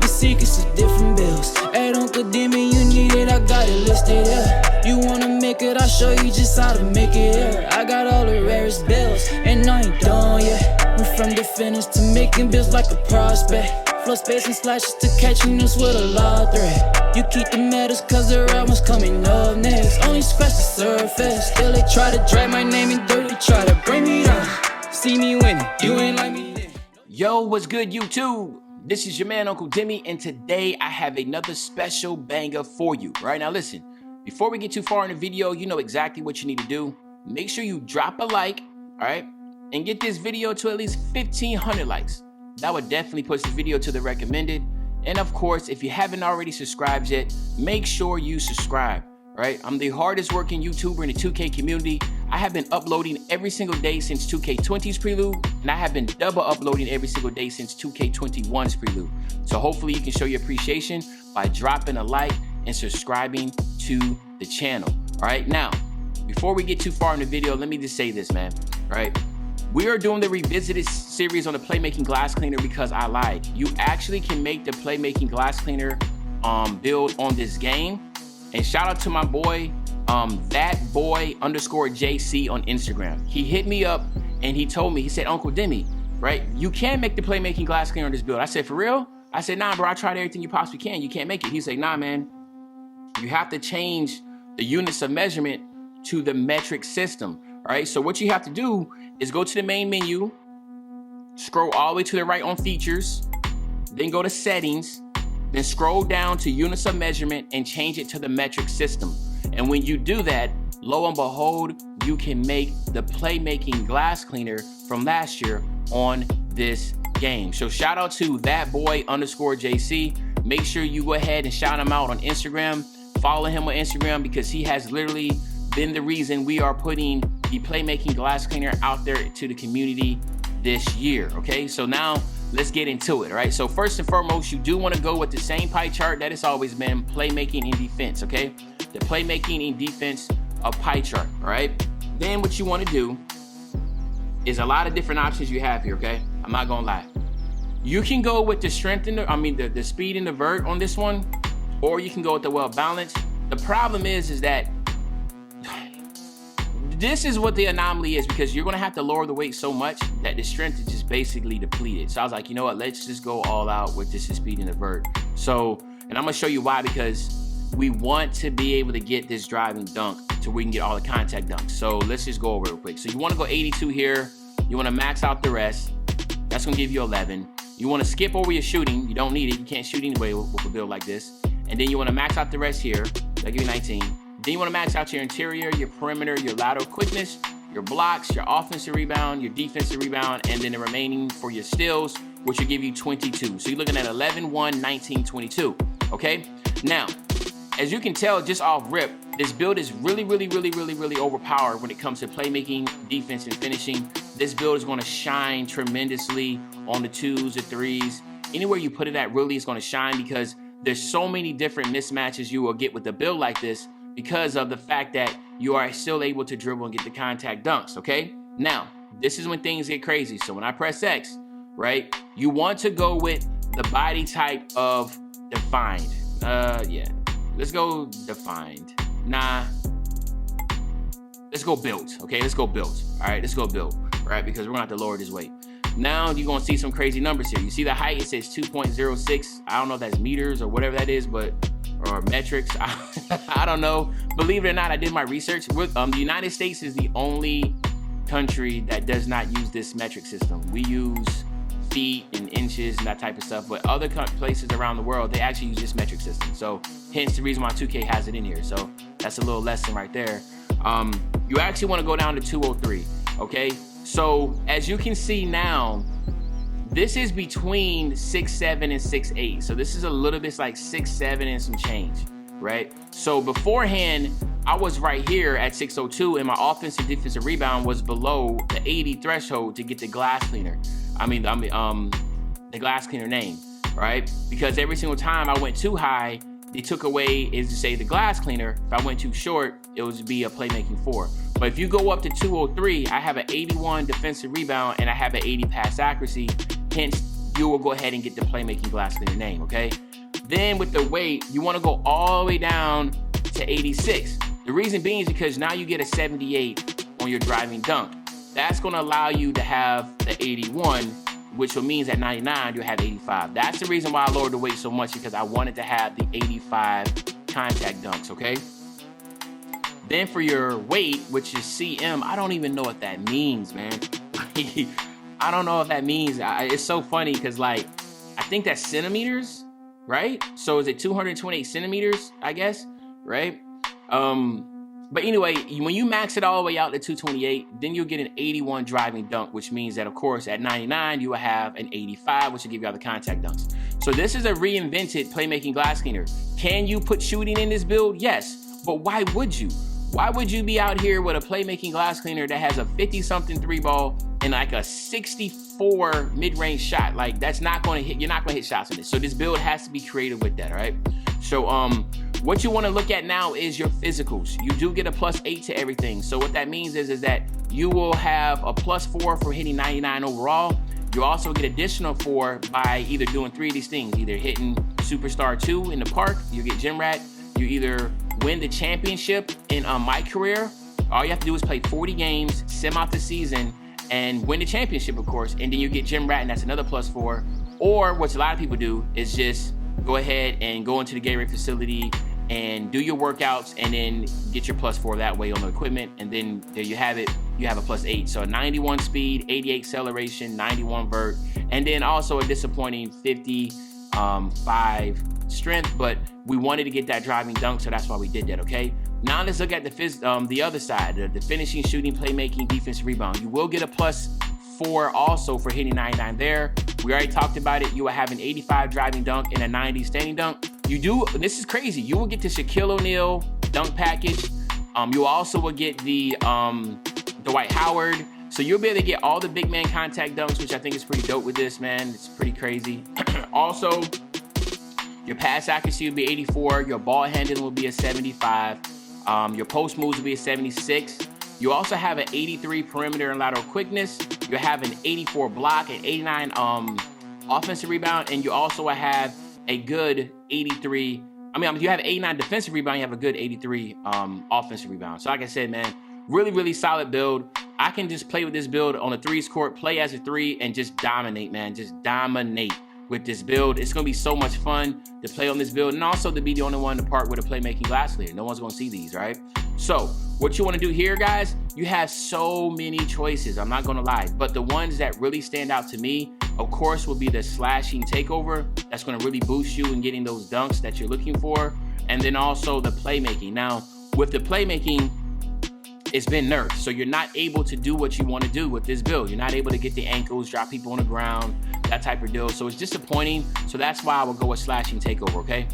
The secrets of different bills. At Uncle Demi, you need it, I got it listed, yeah. You wanna make it, I'll show you just how to make it, yeah. I got all the rarest bills, and I ain't done yet. Went from the finish to making bills like a prospect. Flow space and slashes to catching us with a lot of threat. You keep the medals cause the right one's coming up next. Only scratch the surface. Still they try to drag my name in dirt. They try to bring me down. See me winning, you ain't like me then. Yo, what's good, YouTube? This is your man, Uncle Demi, and today I have another special banger for you. Right now, listen, before we get too far in the video, you know exactly what you need to do. Make sure you drop a like, all right? And get this video to at least 1,500 likes. That would definitely push the video to the recommended. And of course, if you haven't already subscribed yet, make sure you subscribe, right? I'm the hardest working YouTuber in the 2K community. I have been uploading every single day since 2K20's prelude, and I have been double uploading every single day since 2K21's prelude. So hopefully you can show your appreciation by dropping a like and subscribing to the channel. All right, now, before we get too far in the video, let me just say this, man, all right? We are doing the revisited series on the Playmaking glass cleaner because I lied. You actually can make the Playmaking glass cleaner build on this game. And shout out to my boy, thatboy_JC on Instagram. He hit me up and he told me, he said, Uncle Demi, right? You can make the Playmaking glass cleaner on this build. I said, for real? I said, nah, bro, I tried everything you possibly can. You can't make it. He said, nah, man, you have to change the units of measurement to the metric system. All right, so what you have to do is go to the main menu, scroll all the way to the right on features, then go to settings, then scroll down to units of measurement and change it to the metric system. And when you do that, lo and behold, you can make the Playmaking glass cleaner from last year on this game. So shout out to thatboy_JC. Make sure you go ahead and shout him out on Instagram. Follow him on Instagram because he has literally been the reason we are putting the Playmaking glass cleaner out there to the community this year, okay? So now let's get into it, all right? So first and foremost, you do want to go with the same pie chart that it's always been, Playmaking and defense, okay? The Playmaking and defense pie chart, all right? Then what you want to do is a lot of different options you have here, okay? I'm not gonna lie. You can go with the strength and the speed and the vert on this one, or you can go with the well balanced. The problem is that this is what the anomaly is, because you're gonna have to lower the weight so much that the strength is just basically depleted. So I was like, you know what, let's just go all out with this speed and the vert. So, and I'm gonna show you why, because we want to be able to get this driving dunk so we can get all the contact dunks. So let's just go over it real quick. So you wanna go 82 here, you wanna max out the rest, that's gonna give you 11. You wanna skip over your shooting, you don't need it, you can't shoot anyway with a build like this. And then you wanna max out the rest here, that'll give you 19. Then you want to max out your interior, your perimeter, your lateral quickness, your blocks, your offensive rebound, your defensive rebound, and then the remaining for your steals, which will give you 22. So you're looking at 11, 1, 19, 22, okay? Now, as you can tell just off rip, this build is really overpowered when it comes to playmaking, defense, and finishing. This build is going to shine tremendously on the 2s, the 3s. Anywhere you put it at really is going to shine, because there's so many different mismatches you will get with a build like this, because of the fact that you are still able to dribble and get the contact dunks, okay? Now, this is when things get crazy. So when I press X, right, you want to go with the body type of defined. Yeah, let's go defined. Nah, let's go built, okay? Let's go built, all right? Let's go built, right? Because we're gonna have to lower this weight. Now you're gonna see some crazy numbers here. You see the height, it says 2.06. I don't know if that's meters or whatever that is, or metrics, I don't know. Believe it or not, I did my research. The United States is the only country that does not use this metric system. We use feet and inches and that type of stuff, but other places around the world, they actually use this metric system. So hence the reason why 2K has it in here. So that's a little lesson right there. You actually want to go down to 203, okay? So as you can see now, this is between 6'7" and 6'8". So this is a little bit like 6'7" and some change, right? So beforehand, I was right here at 602, and my offensive defensive rebound was below the 80 threshold to get the glass cleaner. The glass cleaner name, right? Because every single time I went too high, they took away, is to say, the glass cleaner. If I went too short, it would be a Playmaking 4. But if you go up to 203, I have an 81 defensive rebound and I have an 80 pass accuracy. Hence, you will go ahead and get the Playmaking Glass Cleaner name, okay? Then with the weight, you wanna go all the way down to 86. The reason being is because now you get a 78 on your driving dunk. That's gonna allow you to have the 81, which will means at 99, you'll have 85. That's the reason why I lowered the weight so much, because I wanted to have the 85 contact dunks, okay? Then for your weight, which is CM, I don't even know what that means, man. I don't know what that means. It's so funny because, like, I think that's centimeters, right? So is it 228 centimeters, I guess, right? But anyway, when you max it all the way out to 228, then you'll get an 81 driving dunk, which means that, of course, at 99, you will have an 85, which will give you all the contact dunks. So this is a reinvented Playmaking Glass Cleaner. Can you put shooting in this build? Yes, but why would you? Why would you be out here with a Playmaking Glass Cleaner that has a 50-something 3-ball and like a 64 mid-range shot? Like, that's not gonna hit, you're not gonna hit shots in this. So this build has to be creative with that, all right? So what you wanna look at now is your physicals. You do get a +8 to everything. So what that means is that you will have a +4 for hitting 99 overall. You also get additional 4 by either doing 3 of these things, either hitting Superstar 2 in the park, you get Gym Rat, you either win the championship in my career. All you have to do is play 40 games, sim out the season, and win the championship, of course, and then you get Gym Rat, and that's another +4. Or what a lot of people do is just go ahead and go into the Gatorade facility and do your workouts and then get your +4 that way on the equipment, and then there you have it. You have a +8. So 91 speed, 88 acceleration, 91 vert, and then also a disappointing 55 strength, but we wanted to get that driving dunk, so that's why we did that, okay? Now let's look at the other side, the finishing, shooting, playmaking, defense, rebound. You will get a +4 also for hitting 99 there. We already talked about it. You will have an 85 driving dunk and a 90 standing dunk. You do, this is crazy, you will get the Shaquille O'Neal dunk package. You also will get the Dwight Howard. So you'll be able to get all the big man contact dunks, which I think is pretty dope with this, man. It's pretty crazy. Also, your pass accuracy will be 84. Your ball handling will be a 75. Your post moves will be a 76. You also have an 83 perimeter and lateral quickness. You have an 84 block, an 89 offensive rebound, and you also have a good 83. You have 89 defensive rebound. You have a good 83 offensive rebound. So like I said, man, really solid build. I can just play with this build on a 3s court, play as a 3, and just dominate, man. Just dominate with this build. It's gonna be so much fun to play on this build, and also to be the only one to part with a Playmaking Glass Cleaner. No one's gonna see these, right? So what you wanna do here, guys, you have so many choices, I'm not gonna lie, but the ones that really stand out to me, of course, will be the slashing takeover. That's gonna really boost you in getting those dunks that you're looking for. And then also the playmaking. Now, with the playmaking, it's been nerfed, so you're not able to do what you want to do with this build. You're not able to get the ankles, drop people on the ground, that type of deal. So it's disappointing. So that's why I will go with slashing takeover, okay?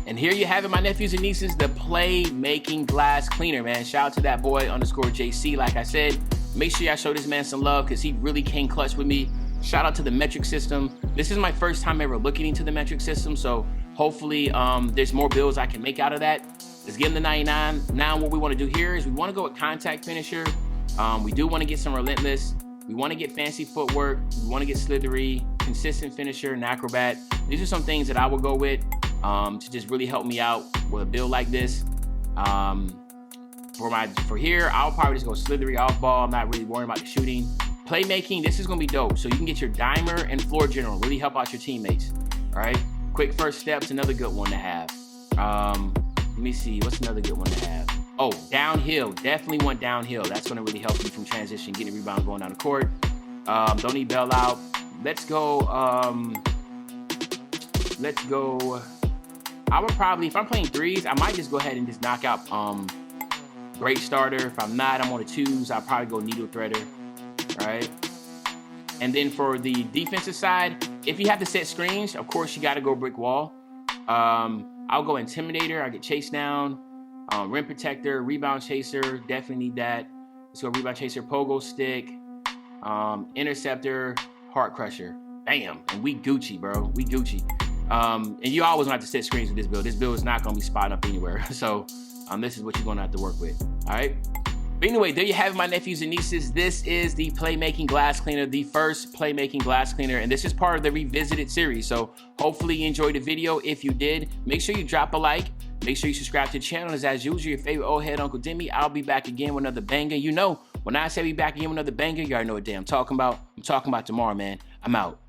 And here you have it, my nephews and nieces, the Playmaking Glass Cleaner, man. Shout out to that boy _JC. Like I said, make sure y'all show this man some love because he really came clutch with me. Shout out to the metric system. This is my first time ever looking into the metric system, so hopefully there's more builds I can make out of that. Let's get him the 99. Now what we want to do here is we want to go with contact finisher. We do want to get some relentless. We want to get fancy footwork. We want to get slithery, consistent finisher, and acrobat. These are some things that I will go with to just really help me out with a build like this. For here, I'll probably just go slithery, off ball. I'm not really worrying about the shooting. Playmaking, this is gonna be dope. So you can get your dimer and floor general, really help out your teammates. All right. Quick first steps, another good one to have. Let me see, what's another good one to have? Oh, downhill, definitely want downhill. That's gonna really help you from transition, getting rebound, going down the court. Don't need bailout. Let's go, I would probably, if I'm playing 3s, I might just go ahead and just knock out Great Starter. If I'm not, I'm on the 2s, I'll probably go Needle Threader, right? And then for the defensive side, if you have to set screens, of course you gotta go brick wall. I'll go Intimidator, I get Chase Down, Rim Protector, Rebound Chaser, definitely need that. Let's go Rebound Chaser, Pogo Stick, Interceptor, Heart Crusher. Bam, and we Gucci, bro, we Gucci. And you always want to set screens with this build. This build is not gonna be spotting up anywhere. So this is what you're gonna have to work with, all right? But anyway, there you have it, my nephews and nieces. This is the Playmaking glass cleaner, the first Playmaking glass cleaner, and this is part of the Revisited series. So hopefully you enjoyed the video. If you did, make sure you drop a like. Make sure you subscribe to the channel. As usual, your favorite old head Uncle Demi. I'll be back again with another banger. You know, when I say be back again with another banger, you already know what day I'm talking about. I'm talking about tomorrow, man. I'm out.